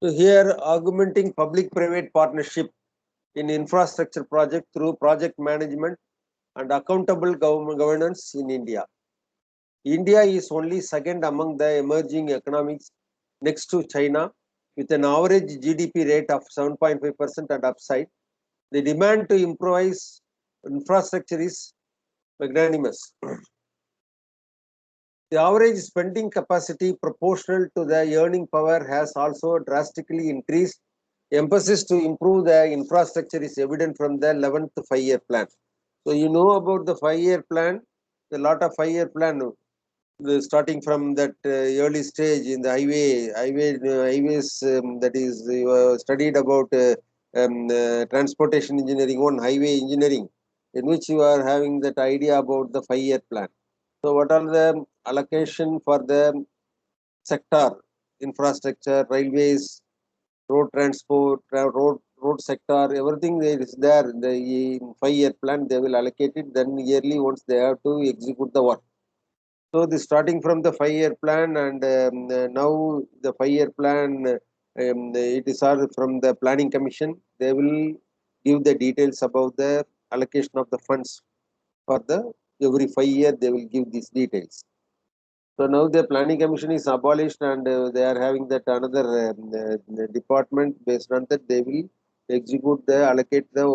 So here, augmenting public-private partnership in infrastructure project through project management and accountable governance in India. India is only second among the emerging economies next to China with an average GDP rate of 7.5% and upside. The demand to improvise infrastructure is magnanimous. The average spending capacity proportional to the earning power has also drastically increased. Emphasis to improve the infrastructure is evident from the 11th five-year plan. So you know about the five-year plan, a lot of five-year plan, starting from that early stage in the highways, that is studied about transportation engineering, on highway engineering, in which you are having that idea about the five-year plan. So what are the allocation for the sector, infrastructure, railways, road transport, road sector, everything there is there in the five-year plan. They will allocate it. Then yearly once they have to execute the work. So the starting from the five-year plan, and now the five-year plan, it is all from the planning commission. They will give the details about the allocation of the funds for the every 5 year. They will give these details. So now the planning commission is abolished, and they are having that another department. Based on that, they will execute the allocate the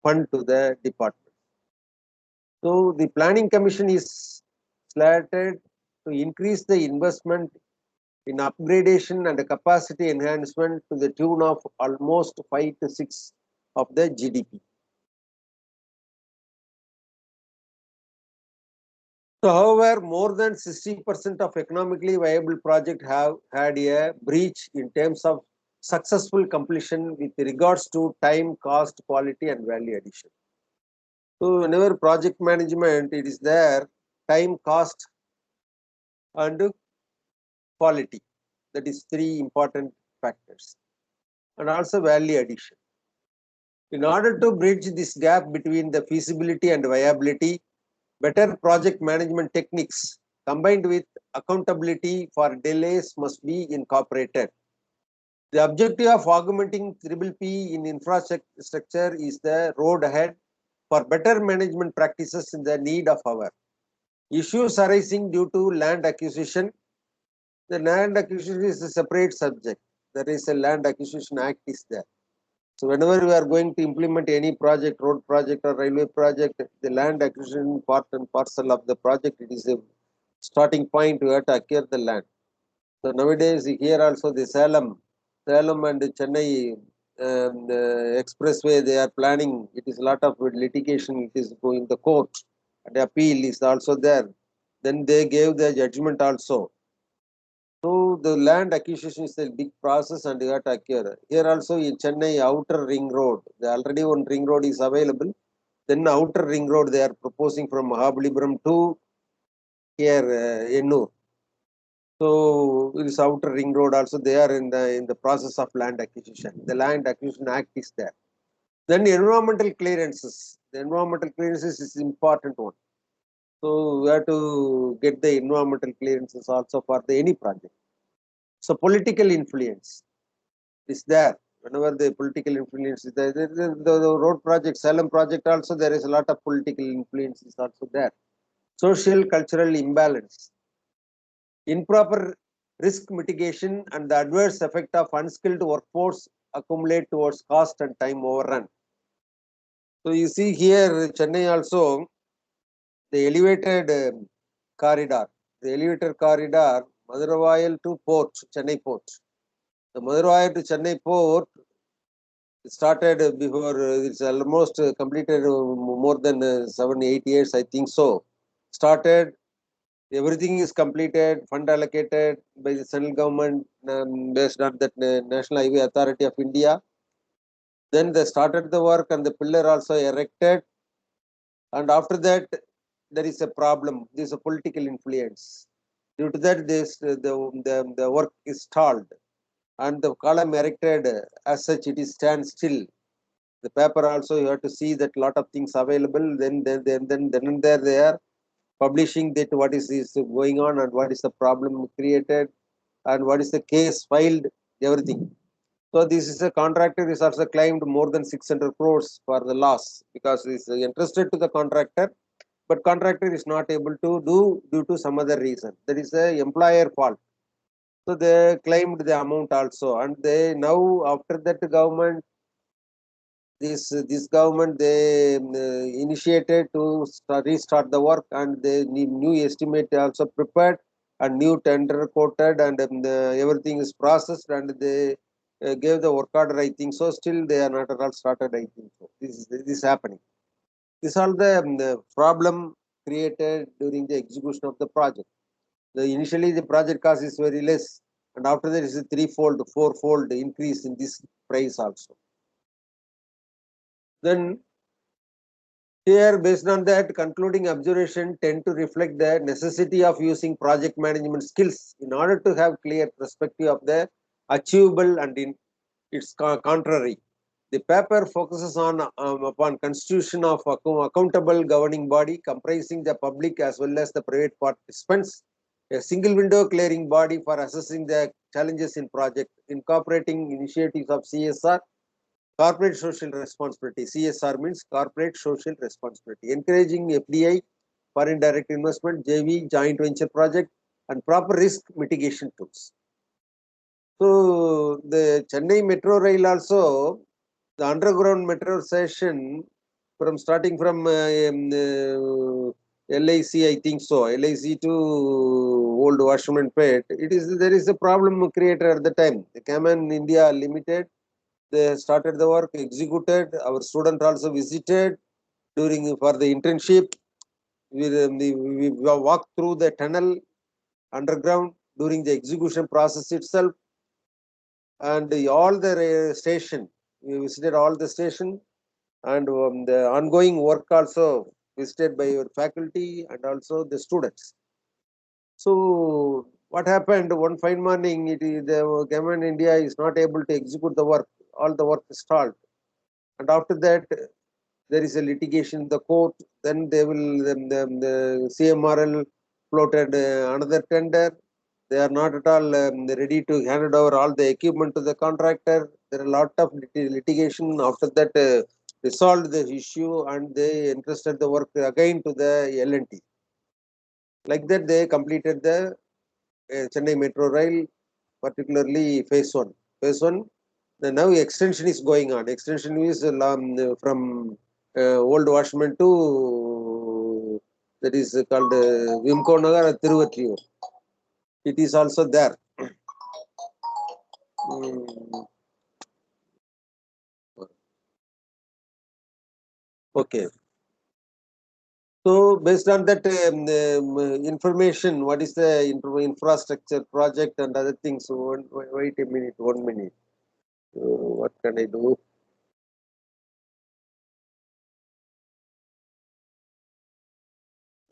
fund to the department. So the planning commission is slated to increase the investment in upgradation and capacity enhancement to the tune of almost 5 to 6 of the GDP. So, however, more than 60% of economically viable projects have had a breach in terms of successful completion with regards to time, cost, quality, and value addition. So, whenever project management, it is there, time, cost, and quality. That is three important factors, and also value addition. In order to bridge this gap between the feasibility and viability, better project management techniques combined with accountability for delays must be incorporated. The objective of augmenting P in infrastructure is the road ahead for better management practices in the need of our issues arising due to land acquisition. The land acquisition is a separate subject. There is a land acquisition act is there. So whenever we are going to implement any project, road project or railway project, the land acquisition part and parcel of the project, it is a starting point. We have to acquire the land. So nowadays here also the Salem and Chennai expressway, they are planning. It is a lot of litigation. It is going the court. And the appeal is also there. Then they gave the judgment also. So the land acquisition is a big process, and you have to acquire. Here also in Chennai outer ring road, the already one ring road is available. Then outer ring road they are proposing from Mahabalipuram to here Ennur. So this outer ring road also they are in the process of land acquisition. The Land Acquisition Act is there. Then environmental clearances. The environmental clearances is important one. So we have to get the environmental clearances also for the any project. So political influence is there. Whenever the political influence is there, the road project, Salem project also, there is a lot of political influence is also there. Social cultural imbalance, improper risk mitigation, and the adverse effect of unskilled workforce accumulate towards cost and time overrun. So you see here Chennai also, the elevated corridor, Madurai to port, Chennai port. The Madurai to Chennai port started before, it's almost completed more than 7-8 years, I think so. Started, everything is completed, fund allocated by the central government based on that National Highway Authority of India. Then they started the work and the pillar also erected. And after that, there is a problem. There is a political influence. Due to that, the work is stalled. And the column erected as such, it is stand still. The paper also, you have to see that lot of things available. Then and there they are publishing that what is going on and what is the problem created and what is the case filed everything. So this is a contractor is also claimed more than 600 crores for the loss because he is entrusted to the contractor, but contractor is not able to do due to some other reason. That is the employer fault. So they claimed the amount also, and they now after that government this government they initiated to restart the work, and the new estimate also prepared and new tender quoted, and everything is processed, and they gave the work order, I think so. Still they are not at all started, I think so. This is happening. This all the problem created during the execution of the project. Initially the project cost is very less, and after that is a threefold, fourfold increase in this price also. Then here, based on that, concluding observation tend to reflect the necessity of using project management skills in order to have clear perspective of the achievable and in its contrary. The paper focuses on upon constitution of accountable governing body comprising the public as well as the private participants, a single window clearing body for assessing the challenges in project, incorporating initiatives of CSR, corporate social responsibility. CSR means corporate social responsibility. Encouraging FDI, foreign direct investment, JV, joint venture project, and proper risk mitigation tools. So the Chennai Metro Rail also, the underground metro station from starting from LIC, I think so, LIC to Old Washerman Pet, there is a problem created at the time. The Cayman India Limited, they started the work, executed. Our student also visited during for the internship. We walked through the tunnel underground during the execution process itself, and all the station. We visited all the station, and the ongoing work also visited by your faculty and also the students. So what happened one fine morning? The government India is not able to execute the work. All the work is stalled, and after that there is a litigation in the court. Then they will the CMRL floated another tender. They are not at all ready to hand over all the equipment to the contractor. There are a lot of litigation. After that, resolved the issue, and they entrusted the work again to the L&T. Like that, they completed the Chennai Metro Rail, particularly phase one. Phase one. Now extension is going on. Extension is from Old Washman to that is called Vimko Nagar Tiruvattiur. It is also there. Okay. So based on that information, what is the infrastructure project and other things? So wait a minute, 1 minute. What can I do?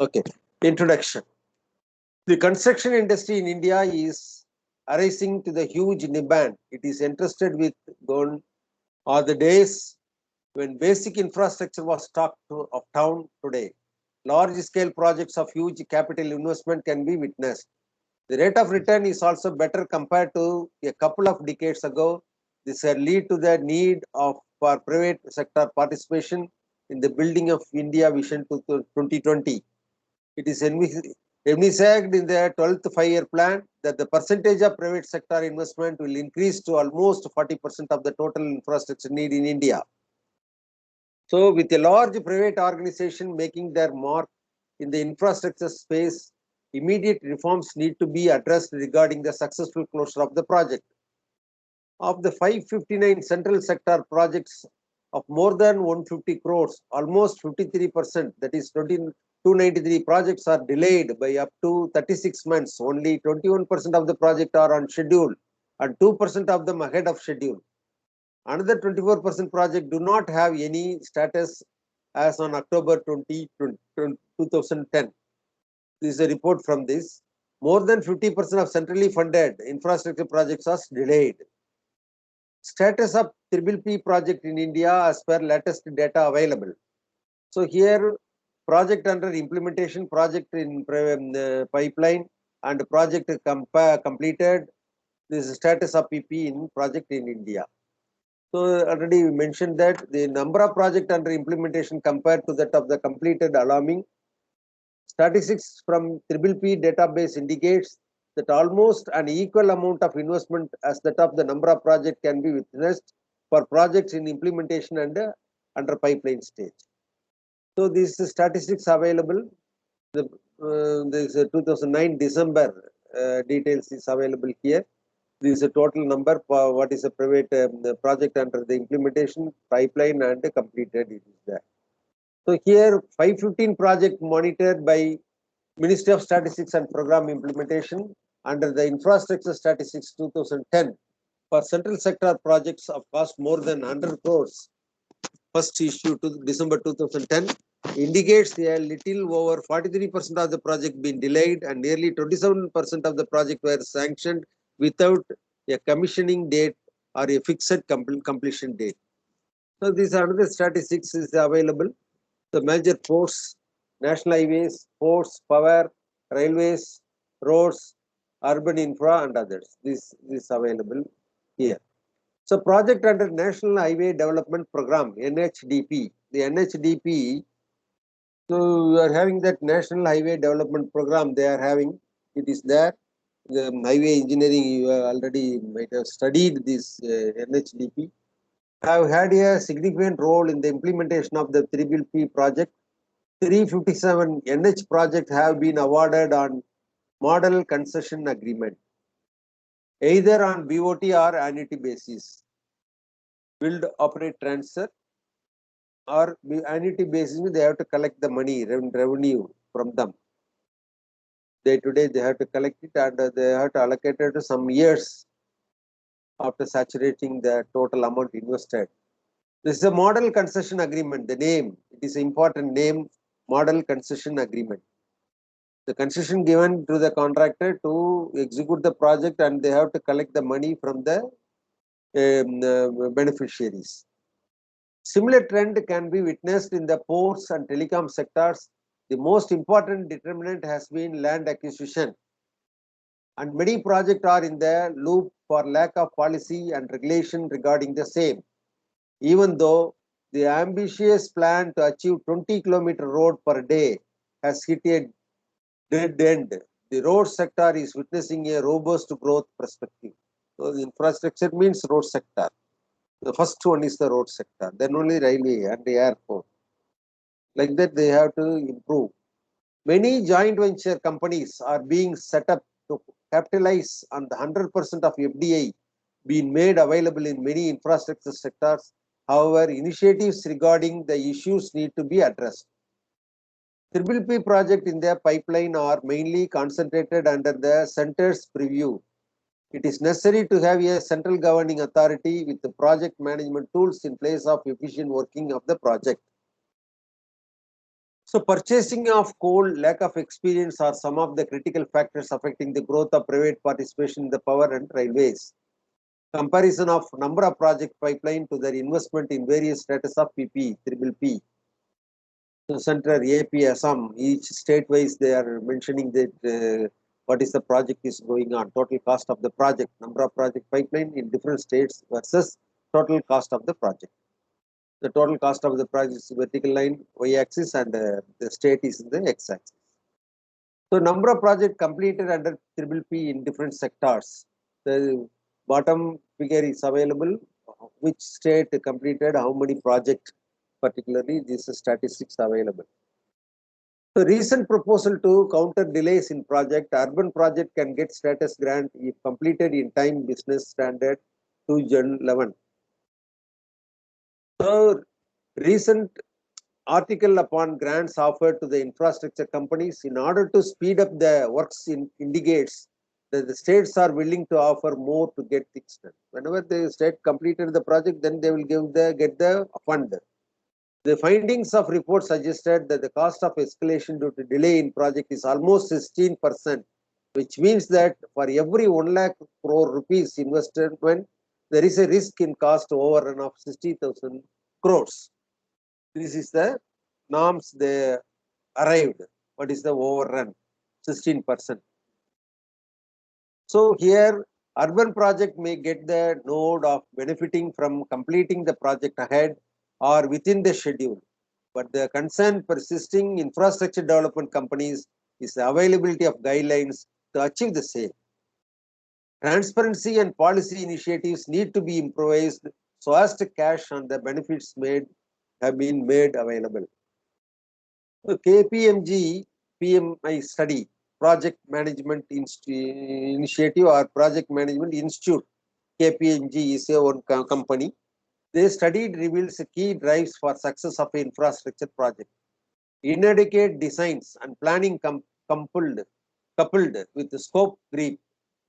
Okay. Introduction. The construction industry in India is arising to the huge demand. It is entrusted with gone are the days when basic infrastructure was talked of town today. Large scale projects of huge capital investment can be witnessed. The rate of return is also better compared to a couple of decades ago. This will lead to the need for private sector participation in the building of India Vision to 2020. It is envisaged in the 12th five-year plan that the percentage of private sector investment will increase to almost 40% of the total infrastructure need in India. So, with a large private organization making their mark in the infrastructure space, immediate reforms need to be addressed regarding the successful closure of the project. Of the 559 central sector projects of more than 150 crores, almost 53%, that is 293 projects are delayed by up to 36 months. Only 21% of the project are on schedule and 2% of them ahead of schedule. Another 24% project do not have any status as on October 2010. This is a report from this. More than 50% of centrally funded infrastructure projects are delayed. Status of Triple P project in India as per latest data available. So here, project under implementation, project in pipeline, and project completed, this is status of PP in project in India. So already we mentioned that the number of projects under implementation compared to that of the completed alarming. Statistics from P database indicates that almost an equal amount of investment as that of the number of projects can be witnessed for projects in implementation and under pipeline stage. So these statistics available. This 2009 December details is available here. This is a total number for what is a private the project under the implementation, pipeline and completed, it is there. So here 515 project monitored by Ministry of Statistics and Program Implementation under the Infrastructure Statistics 2010 for central sector projects of cost more than 100 crores. First issue to December 2010 indicates a little over 43% of the project been delayed and nearly 27% of the project were sanctioned without a commissioning date or a fixed completion date. So these are the statistics is available. The major ports, national highways, ports, power, railways, roads, urban infra and others. This is available here. So project under National Highway Development Program, NHDP. The NHDP, so we are having that National Highway Development Program, they are having, it is there. The highway engineering, you already might have studied this NHDP. Have had a significant role in the implementation of the P project. 357 NH projects have been awarded on model concession agreement, either on BOT or annuity basis. Build, operate, transfer, or annuity basis, they have to collect the money, revenue from them. Day to day, they have to collect it and they have to allocate it to some years after saturating the total amount invested. This is a model concession agreement, the name, it is an important name, model concession agreement. The concession given to the contractor to execute the project and they have to collect the money from the beneficiaries. Similar trend can be witnessed in the ports and telecom sectors. The most important determinant has been land acquisition, and many projects are in the loop for lack of policy and regulation regarding the same. Even though the ambitious plan to achieve 20-kilometer road per day has hit a dead end, the road sector is witnessing a robust growth perspective. So the infrastructure means road sector. The first one is the road sector, then only railway and the airport. Like that, they have to improve. Many joint venture companies are being set up to capitalize on the 100% of FDI being made available in many infrastructure sectors. However, initiatives regarding the issues need to be addressed. P project in their pipeline are mainly concentrated under the center's preview. It is necessary to have a central governing authority with the project management tools in place of efficient working of the project. So purchasing of coal, lack of experience are some of the critical factors affecting the growth of private participation in the power and railways. Comparison of number of project pipeline to their investment in various status of PP, P. So Center, AP, Assam, each state-wise they are mentioning that what is the project is going on, total cost of the project, number of project pipeline in different states versus total cost of the project. The total cost of the project is vertical line, y-axis, and the state is in the x-axis. So number of projects completed under P in different sectors. The bottom figure is available, which state completed how many projects, particularly these statistics available. So recent proposal to counter delays in project, urban project can get status grant if completed in time business standard 2 June 11. So recent article upon grants offered to the infrastructure companies in order to speed up the works indicates that the states are willing to offer more to get things done. Whenever the state completed the project, then they will get the fund. The findings of report suggested that the cost of escalation due to delay in project is almost 16%, which means that for every 1 lakh crore rupees investment, there is a risk in cost overrun of 60,000 crores. This is the norms they arrived. What is the overrun? 16%. So here Urban project may get the node of benefiting from completing the project ahead or within the schedule. But the concern persisting infrastructure development companies is the availability of guidelines to achieve the same. Transparency and policy initiatives need to be improvised so as to cash on the benefits have been made available. So KPMG PMI study, Project Management Initiative or Project Management Institute, KPMG is a one company. They studied reveals key drives for success of an infrastructure project. Inadequate designs and planning coupled with the scope creep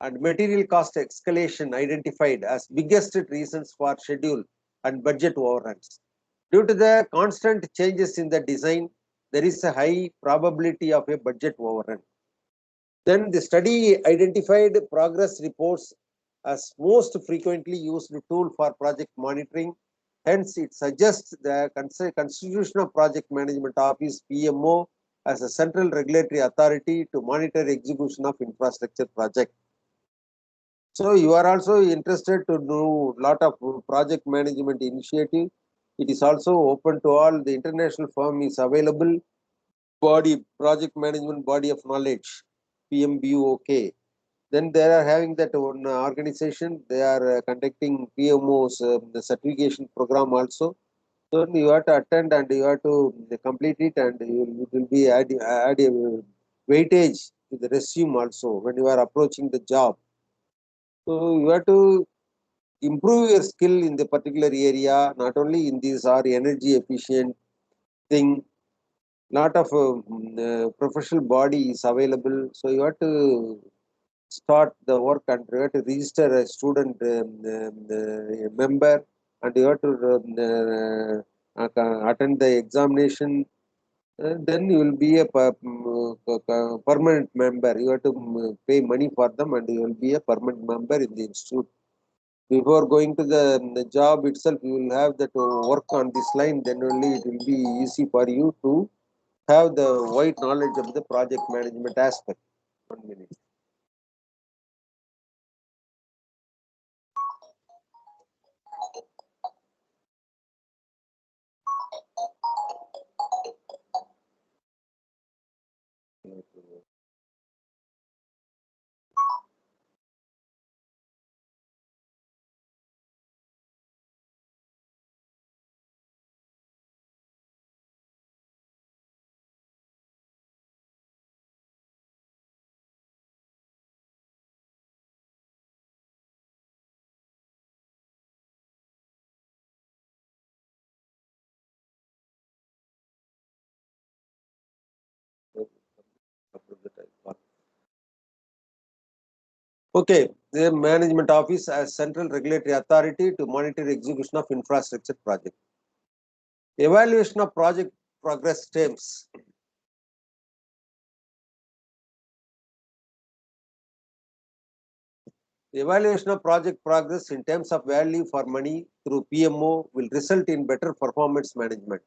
and material cost escalation identified as biggest reasons for schedule and budget overruns. Due to the constant changes in the design, there is a high probability of a budget overrun. Then the study identified progress reports as most frequently used tool for project monitoring. Hence, it suggests the Constitution of Project Management Office PMO as a central regulatory authority to monitor execution of infrastructure project. So you are also interested to do lot of project management initiative. It is also open to all. The international firm is available. Project management body of knowledge, PMBOK. Then they are having that one organization. They are conducting PMO's the certification program also. So you have to attend and you have to complete it, and you will be add a weightage to the resume also when you are approaching the job. So you have to improve your skill in the particular area, not only in these are energy efficient thing. Lot of professional body is available, so you have to start the work and you have to register a student member, and you have to attend the examination. Then you will be a permanent member. You have to pay money for them, and you will be a permanent member in the institute. Before going to the job itself, you will have that work on this line. Then only it will be easy for you to have the wide knowledge of the project management aspect. 1 minute. Okay, the management office as central regulatory authority to monitor execution of infrastructure project. Evaluation of project progress steps. The evaluation of project progress in terms of value for money through PMO will result in better performance management.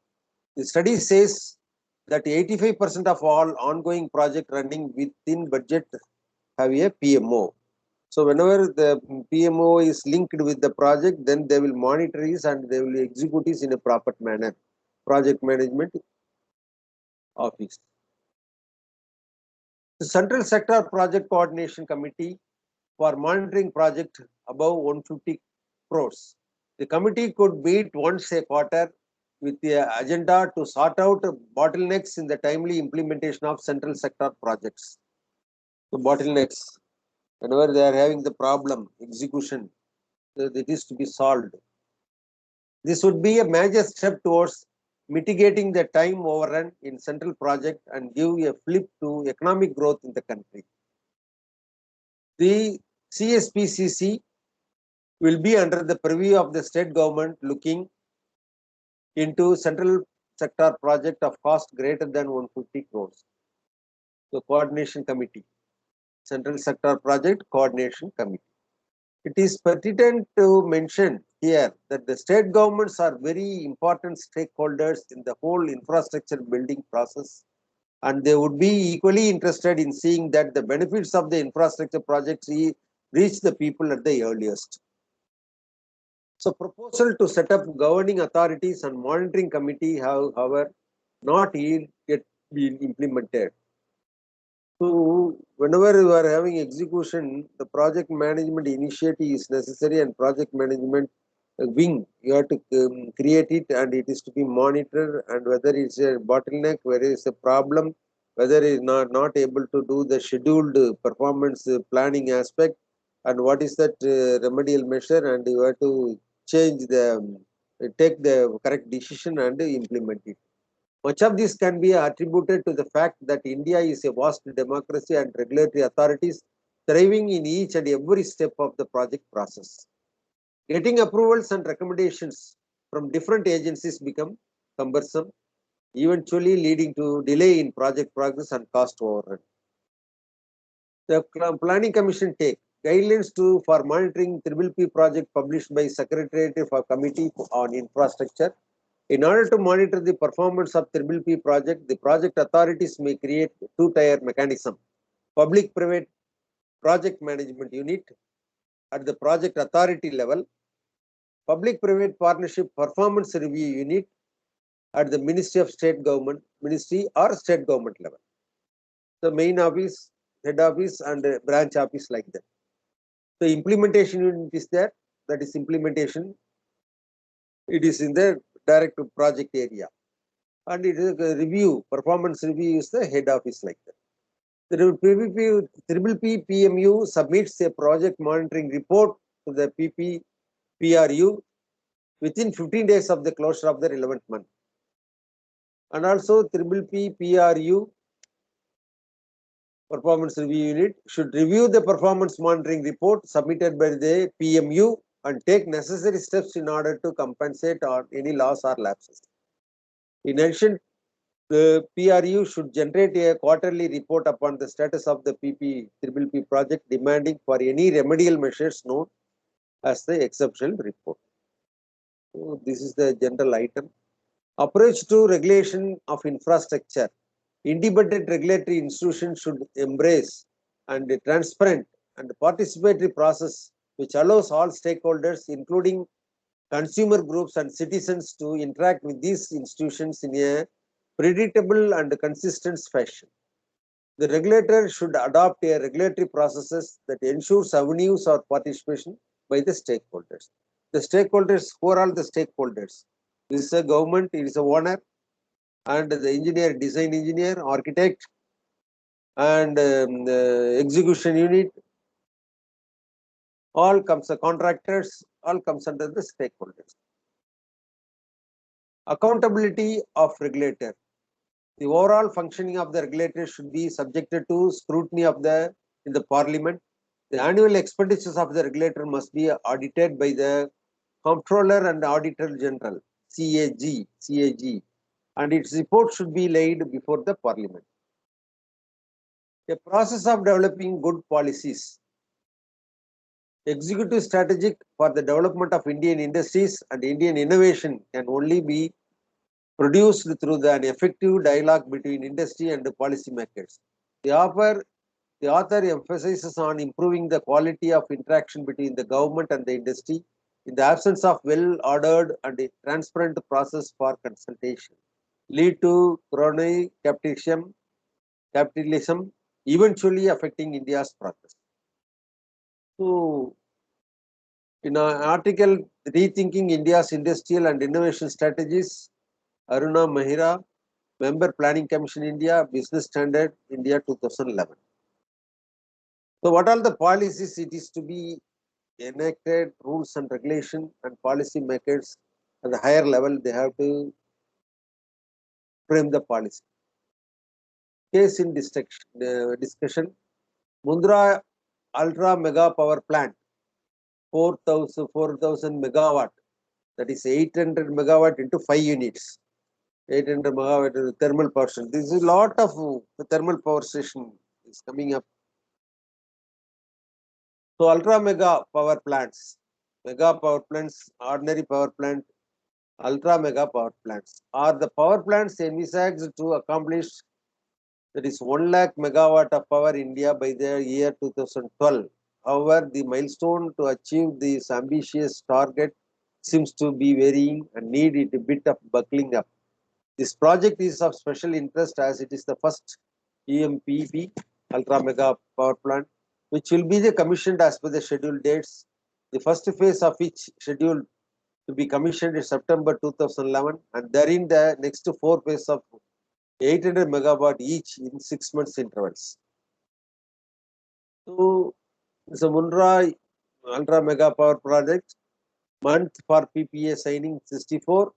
The study says that 85% of all ongoing project running within budget have a PMO. So whenever the PMO is linked with the project, then they will monitor it and they will execute it in a proper manner. Project management office. The Central Sector Project Coordination Committee for monitoring project above 150 crores. The committee could meet once a quarter with the agenda to sort out bottlenecks in the timely implementation of central sector projects. So bottlenecks, whenever they are having the problem, execution, it is to be solved. This would be a major step towards mitigating the time overrun in central project and give a flip to economic growth in the country. The CSPCC will be under the purview of the state government looking into central sector project of cost greater than 150 crores. So coordination committee, central sector project coordination committee. It is pertinent to mention here that the state governments are very important stakeholders in the whole infrastructure building process, and they would be equally interested in seeing that the benefits of the infrastructure projects reach the people at the earliest. So proposal to set up governing authorities and monitoring committee have, however, not yet been implemented. So whenever you are having execution, the project management initiative is necessary, and project management wing, you have to create it, and it is to be monitored, and whether it's a bottleneck, whether it's a problem, whether it's not able to do the scheduled performance planning aspect, and what is that remedial measure, and you have to change the take the correct decision and implement it. Much of this can be attributed to the fact that India is a vast democracy and regulatory authorities thriving in each and every step of the project process. Getting approvals and recommendations from different agencies become cumbersome, eventually leading to delay in project progress and cost overrun. The Planning Commission take guidelines for monitoring P project published by Secretariat for Committee on Infrastructure. In order to monitor the performance of P project, the project authorities may create two-tier mechanism: public-private project management unit at the project authority level, public-private partnership performance review unit at the Ministry or State Government level. The main office, head office, and branch office like that. The implementation unit is there. That is implementation. It is in the direct project area. And it is a review, performance review is the head office like that. The P PMU submits a project monitoring report to the PRU within 15 days of the closure of the relevant month. And also P PRU performance review unit should review the performance monitoring report submitted by the PMU and take necessary steps in order to compensate on any loss or lapses. In addition, the PRU should generate a quarterly report upon the status of the P project, demanding for any remedial measures known as the exceptional report. So this is the general item. Approach to regulation of infrastructure. Independent regulatory institutions should embrace and a transparent and participatory process which allows all stakeholders, including consumer groups and citizens, to interact with these institutions in a predictable and consistent fashion. The regulator should adopt a regulatory processes that ensures avenues of participation by the stakeholders. The stakeholders, who are all the stakeholders? This is a government, it is a owner, and the engineer, design engineer, architect, and execution unit, all comes the contractors, all comes under the stakeholders. Accountability of regulator. The overall functioning of the regulator should be subjected to scrutiny of in the parliament. The annual expenditures of the regulator must be audited by the Comptroller and Auditor General, CAG, and its report should be laid before the parliament. A process of developing good policies. Executive strategic for the development of Indian industries and Indian innovation can only be produced through an effective dialogue between industry and the policymakers. The author emphasizes on improving the quality of interaction between the government and the industry in the absence of well-ordered and transparent process for consultation, lead to crony capitalism, eventually affecting India's progress. So, in an article, Rethinking India's Industrial and Innovation Strategies, Aruna Mahira, Member Planning Commission India, Business Standard India 2011. So what are the policies it is to be enacted, rules and regulation, and policy makers at the higher level, they have to frame the policy. Case in discussion, Mundra Ultra Mega Power Plant, 4,000 megawatt, that is 800 megawatt into 5 units. 800 megawatt thermal power station. This is a lot of thermal power station is coming up. So ultra mega power plants, ordinary power plant, ultra mega power plants are the power plants envisaged to accomplish, that is 1 lakh megawatt of power in India by the year 2012 However, the milestone to achieve this ambitious target seems to be varying and need it a bit of buckling up. This project is of special interest as it is the first EMPP ultra mega power plant, which will be commissioned as per the scheduled dates. The first phase of which scheduled to be commissioned in September 2011, and therein the next four phases of 800 megawatt each in 6 months intervals. So, the Mundra ultra mega power project month for PPA signing 64,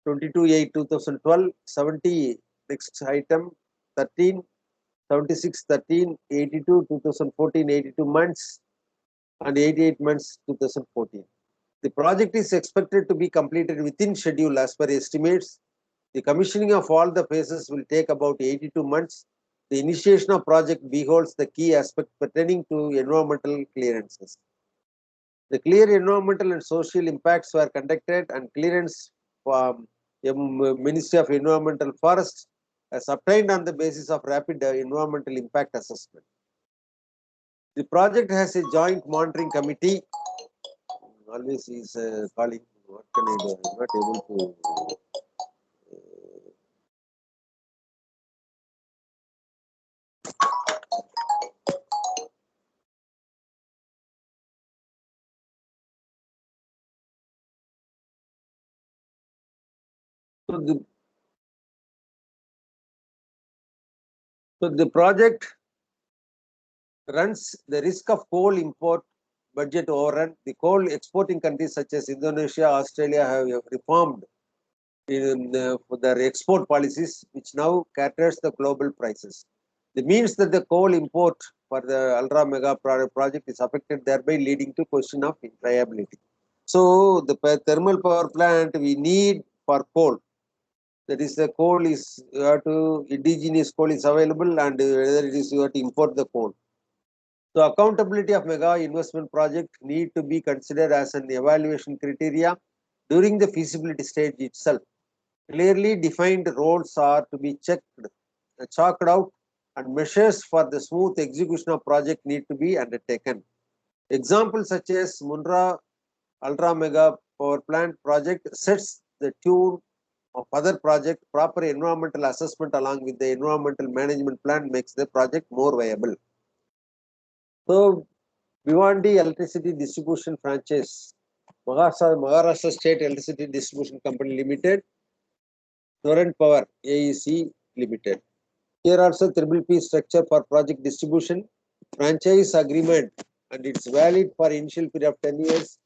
22/8/2012, 70 next item 13, 76 13, 82 2014, 82 months, and 88 months 2014. The project is expected to be completed within schedule as per estimates. The commissioning of all the phases will take about 82 months. The initiation of project beholds the key aspect pertaining to environmental clearances. The clear environmental and social impacts were conducted, and clearance from Ministry of Environmental Forests as obtained on the basis of rapid environmental impact assessment. The project has a joint monitoring committee. Always is calling. What can I do? I'm not able to. So the project runs the risk of coal import budget overrun. The coal exporting countries such as Indonesia, Australia have reformed for their export policies, which now caters the global prices. This means that the coal import for the ultra mega project is affected, thereby leading to question of viability. So the thermal power plant we need for coal. That is, the coal is you have to indigenous coal is available, and whether it is you have to import the coal. So accountability of mega investment project need to be considered as an evaluation criteria during the feasibility stage itself. Clearly defined roles are to be chalked out, and measures for the smooth execution of project need to be undertaken. Examples such as Mundra ultra mega power plant project sets the tune of other project. Proper environmental assessment along with the environmental management plan makes the project more viable. So, Bhiwandi Electricity Distribution Franchise, Maharashtra State Electricity Distribution Company Limited, Torrent Power AEC Limited. Here also triple P structure for project distribution, franchise agreement, and it's valid for initial period of 10 years,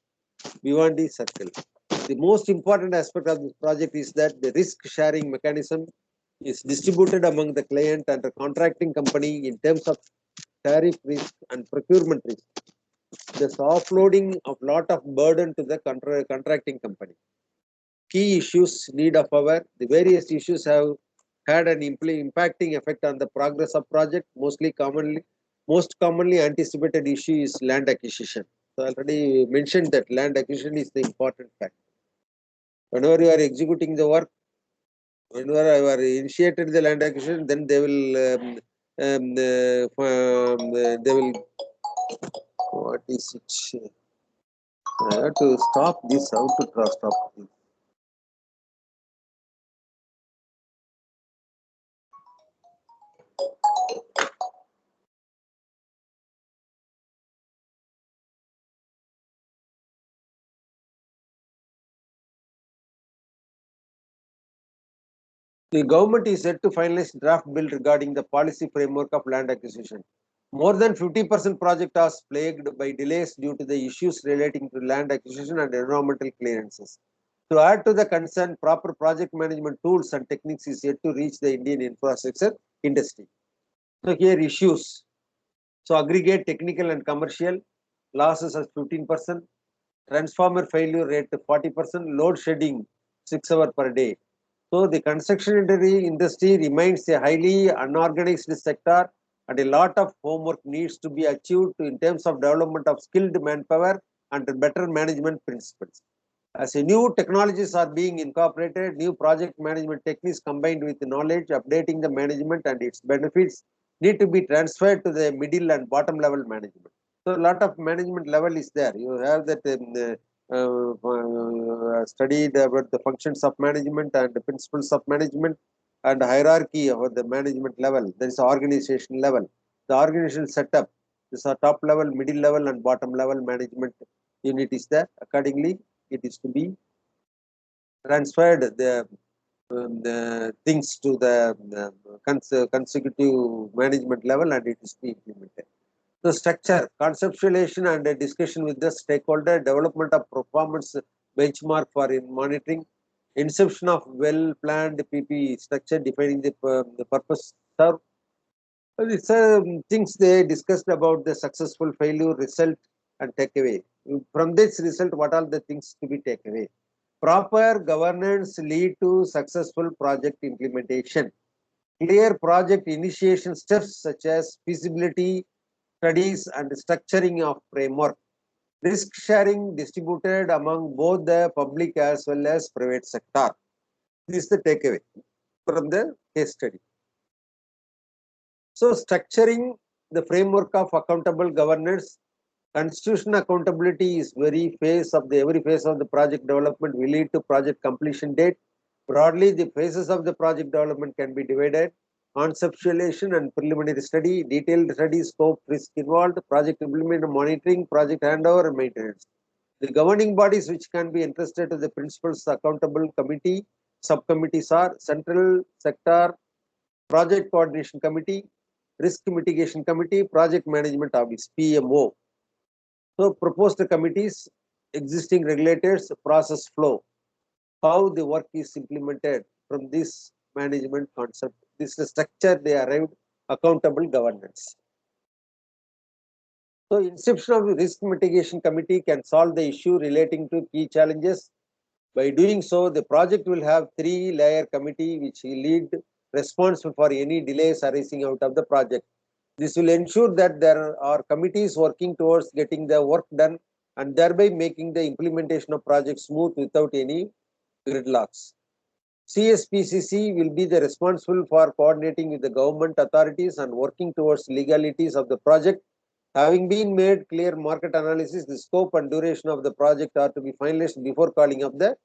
Bhiwandi Circle. The most important aspect of this project is that the risk sharing mechanism is distributed among the client and the contracting company in terms of tariff risk and procurement risk. Thus offloading of lot of burden to the contracting company. Key issues need of our, the various issues have had an impacting effect on the progress of project. Most commonly anticipated issue is land acquisition. So already mentioned that land acquisition is the important factor. Whenever you are executing the work, whenever you are initiated the land acquisition, then they will they will, what is it? I have to stop this. How to stop this? The government is set to finalize draft bill regarding the policy framework of land acquisition. More than 50% projects are plagued by delays due to the issues relating to land acquisition and environmental clearances. To add to the concern, proper project management tools and techniques is yet to reach the Indian infrastructure industry. So here issues. So aggregate technical and commercial losses as 15%, transformer failure rate 40%, load shedding 6 hours per day. So the construction industry remains a highly unorganized sector, and a lot of homework needs to be achieved in terms of development of skilled manpower and better management principles. As new technologies are being incorporated, new project management techniques combined with knowledge, updating the management and its benefits need to be transferred to the middle and bottom level management. So a lot of management level is there. You have that studied about the functions of management and the principles of management and hierarchy of the management level. There is organization level. The organizational setup. This are top level, middle level, and bottom level management unit is there. Accordingly, it is to be transferred the things to the consecutive management level, and it is to be implemented. The structure, conceptualization and a discussion with the stakeholder, development of performance benchmark for monitoring, inception of well-planned PP structure defining the purpose served. These are things they discussed about the successful failure result and takeaway. From this result, what are the things to be taken away? Proper governance lead to successful project implementation. Clear project initiation steps such as feasibility studies and structuring of framework. Risk sharing distributed among both the public as well as private sector. This is the takeaway from the case study. So structuring the framework of accountable governance, constitutional accountability is every phase of the project development will lead to project completion date. Broadly, the phases of the project development can be divided: conceptualization and preliminary study, detailed study, scope, risk involved, project implementation, monitoring, project handover, and maintenance. The governing bodies which can be entrusted to the principals accountable committee, subcommittees are Central Sector Project Coordination Committee, Risk Mitigation Committee, Project Management Office, PMO. So proposed committees, existing regulators, process flow, how the work is implemented from this management concept. This is the structure they arrived, accountable governance. So inception of the risk mitigation committee can solve the issue relating to key challenges. By doing so, the project will have 3-layer committee which will lead responsible for any delays arising out of the project. This will ensure that there are committees working towards getting the work done and thereby making the implementation of projects smooth without any gridlocks. CSPCC will be the responsible for coordinating with the government authorities and working towards legalities of the project. Having been made clear market analysis, the scope and duration of the project are to be finalized before calling up the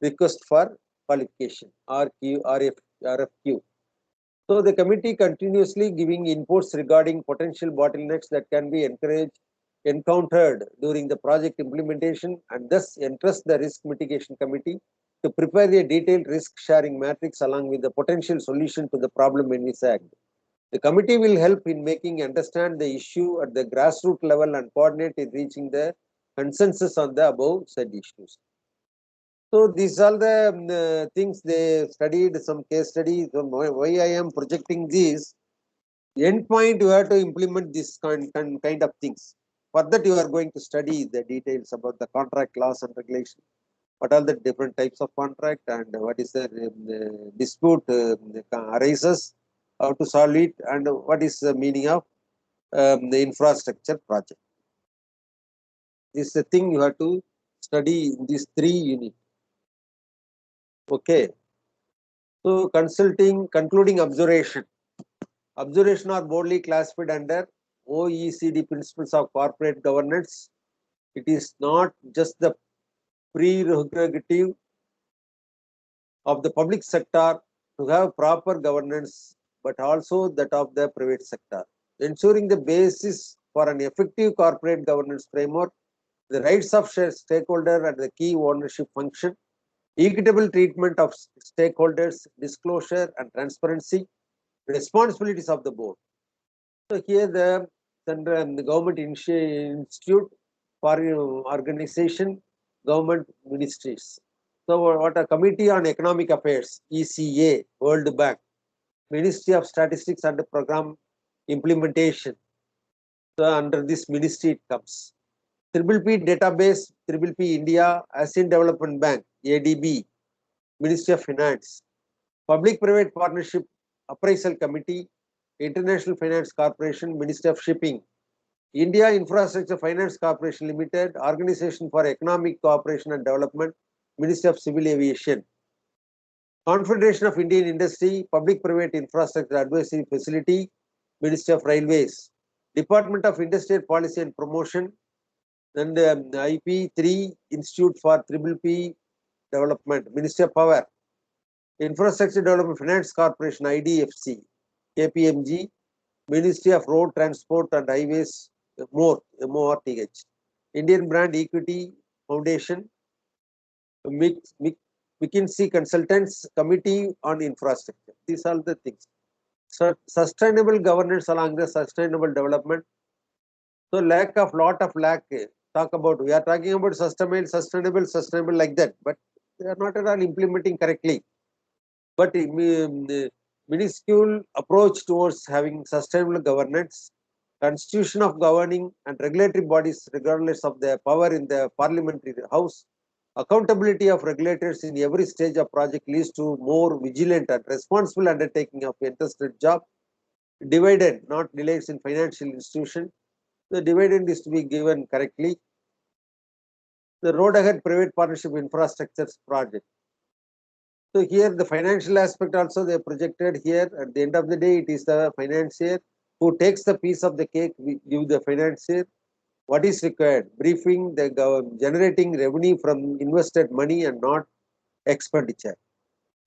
request for qualification, RFQ. So the committee continuously giving inputs regarding potential bottlenecks that can be encountered during the project implementation, and thus entrust the risk mitigation committee to prepare a detailed risk sharing matrix along with the potential solution to the problem envisaged. The committee will help in making understand the issue at the grassroots level and coordinate in reaching the consensus on the above said issues. So these are the things they studied, some case studies. Why I am projecting this endpoint, you have to implement this kind of things. For that, you are going to study the details about the contract laws and regulation. What are the different types of contract and what is the dispute arises, how to solve it, and what is the meaning of the infrastructure project. This is the thing you have to study in these 3 units. Okay. So concluding observation. Observation are broadly classified under OECD principles of corporate governance. It is not just the prerogative of the public sector to have proper governance, but also that of the private sector. Ensuring the basis for an effective corporate governance framework, the rights of stakeholder and the key ownership function, equitable treatment of stakeholders, disclosure and transparency, responsibilities of the board. So here the government institute for organization, government ministries. So what a committee on economic affairs, ECA, World Bank, Ministry of Statistics and Program Implementation. So under this ministry it comes. Triple P database, Triple P India, ASEAN Development Bank, ADB, Ministry of Finance, Public-Private Partnership Appraisal Committee, International Finance Corporation, Ministry of Shipping, India Infrastructure Finance Corporation Limited, Organization for Economic Cooperation and Development, Ministry of Civil Aviation, Confederation of Indian Industry, Public-Private Infrastructure Advisory Facility, Ministry of Railways, Department of Industrial Policy and Promotion, then IP3 Institute for Triple P Development, Ministry of Power, Infrastructure Development Finance Corporation, IDFC, KPMG, Ministry of Road Transport and Highways, MORTH, Indian Brand Equity Foundation, McKinsey Consultants, Committee on Infrastructure. These are the things. So, sustainable governance along the sustainable development. So, lot of lack. Talk about, we are talking about sustainable like that, but they are not at all implementing correctly. But minuscule approach towards having sustainable governance, constitution of governing and regulatory bodies regardless of their power in the parliamentary house, accountability of regulators in every stage of project leads to more vigilant and responsible undertaking of entrusted job, dividend, not delays in financial institution. The dividend is to be given correctly. The road ahead private partnership infrastructure project. So here the financial aspect also they projected here. At the end of the day, it is the financier who takes the piece of the cake, we give the financier. What is required? Briefing, the generating revenue from invested money and not expenditure.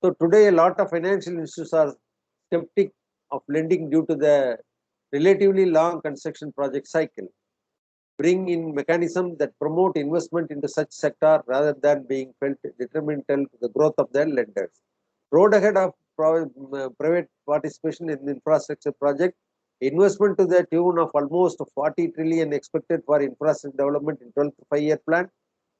So today a lot of financial institutions are skeptic of lending due to the relatively long construction project cycle. Bring in mechanisms that promote investment into such sector rather than being felt detrimental to the growth of the lenders. Road ahead of private participation in infrastructure project, investment to the tune of almost 40 trillion expected for infrastructure development in 12th five-year plan.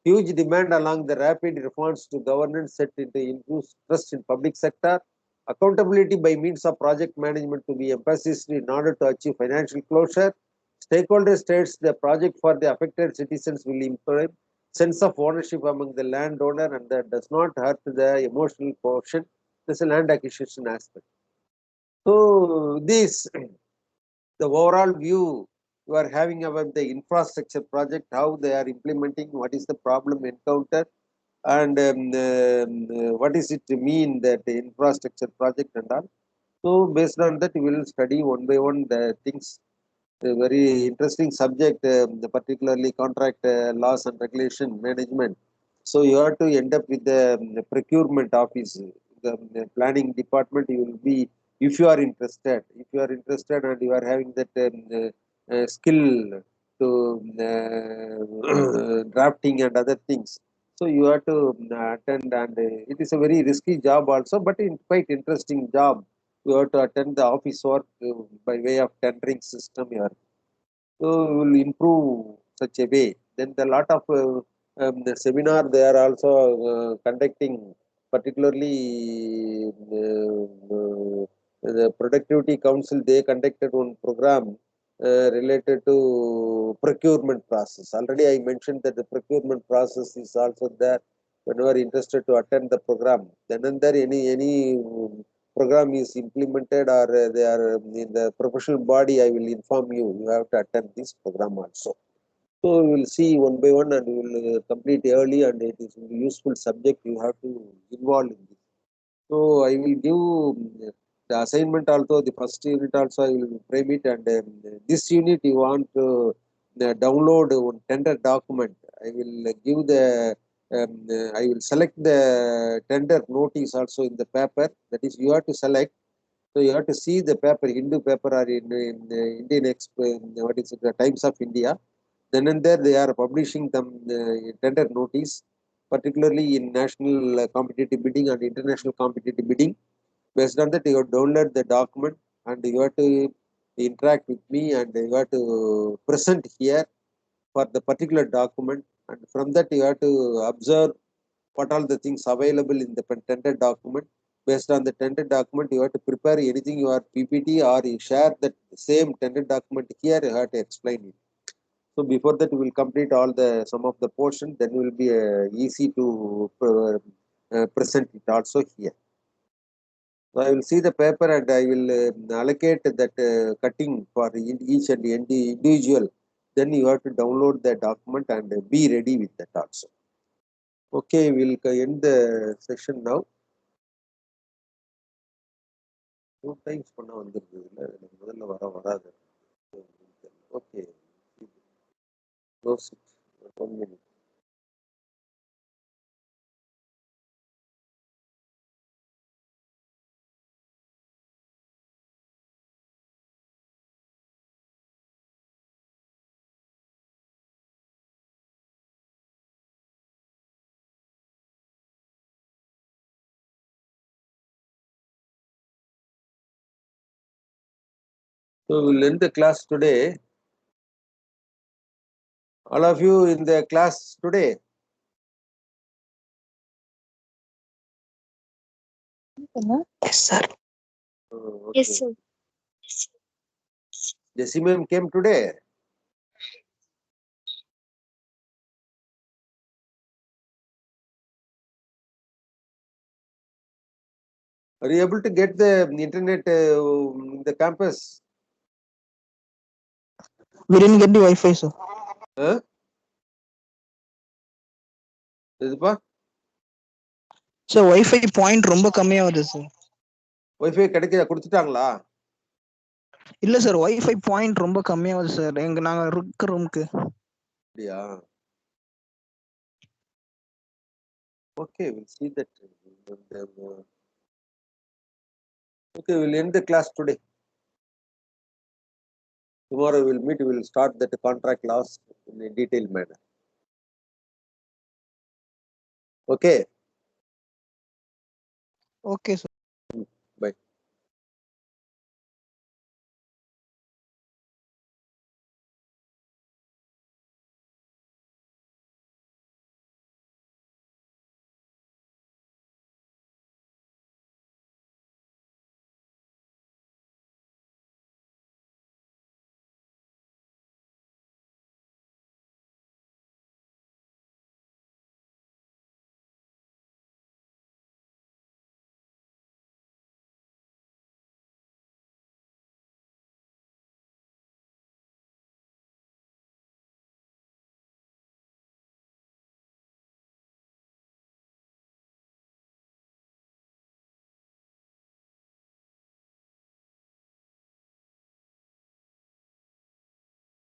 Huge demand along the rapid reforms to governance set into increased trust in public sector. Accountability by means of project management to be emphasized in order to achieve financial closure. Stakeholder states the project for the affected citizens will improve sense of ownership among the landowner and that does not hurt the emotional portion. This is a land acquisition aspect. So this, the overall view you are having about the infrastructure project, how they are implementing, what is the problem encountered, and what is it mean that the infrastructure project and all. So based on that, we will study one by one the things. A very interesting subject, particularly contract laws and regulation management. So you have to end up with the procurement office, the planning department. You will be, if you are interested, and you are having that skill to drafting and other things. So you have to attend, and it is a very risky job also, but quite interesting job. You have to attend the office work by way of tendering system. You are so you will improve such a way. Then the lot of the seminar they are also conducting, particularly the productivity council. They conducted one program related to procurement process. Already I mentioned that the procurement process is also there. When you are interested to attend the program, then and there any program is implemented or they are in the professional body, I will inform you. You have to attend this program also. So we will see one by one and we will complete early and it is a useful subject. You have to involve in this. So I will give the assignment also, the first unit also I will frame it and this unit you want to download one tender document. I will give the I will select the tender notice also in the paper. That is, you have to select. So you have to see the paper, Hindu paper or in Indian what is it, the Times of India. Then and there they are publishing them tender notice, particularly in national competitive bidding and international competitive bidding. Based on that, you have to download the document and you have to interact with me and you have to present here for the particular document. And from that, you have to observe what all the things available in the tender document. Based on the tender document, you have to prepare anything you are PPT or you share that same tender document here, you have to explain it. So before that, we will complete all the some of the portion, then it will be easy to present it also here. So I will see the paper and I will allocate that cutting for each and individual. Then you have to download the document and be ready with that also. Okay, we'll end the session now. 2 times பண்ண வந்திருக்குதுல்ல, எனக்கு முதல்ல வராது. Okay. Close it. 1 minute. So we'll end the class today. All of you in the class today. Yes, sir. Oh, Yes, okay. sir. Jessie ma'am came today. Are you able to get the internet in the campus? We didn't get the Wi-Fi, sir. Huh? எதுப்பா Sir, Wi-Fi point ரொம்ப கம்மியாகுது sir. Wifi கிடைக்க கொடுத்துட்டாங்களா? இல்ல sir, Wi-Fi point ரொம்ப கம்மியாகுது sir. நாங்க இருக்க ரூமுக்கு. அப்படியா? Okay, we'll see that. Okay, we'll end the class today. Tomorrow we'll meet, we'll start that contract laws in a detailed manner. Okay. Okay, sir.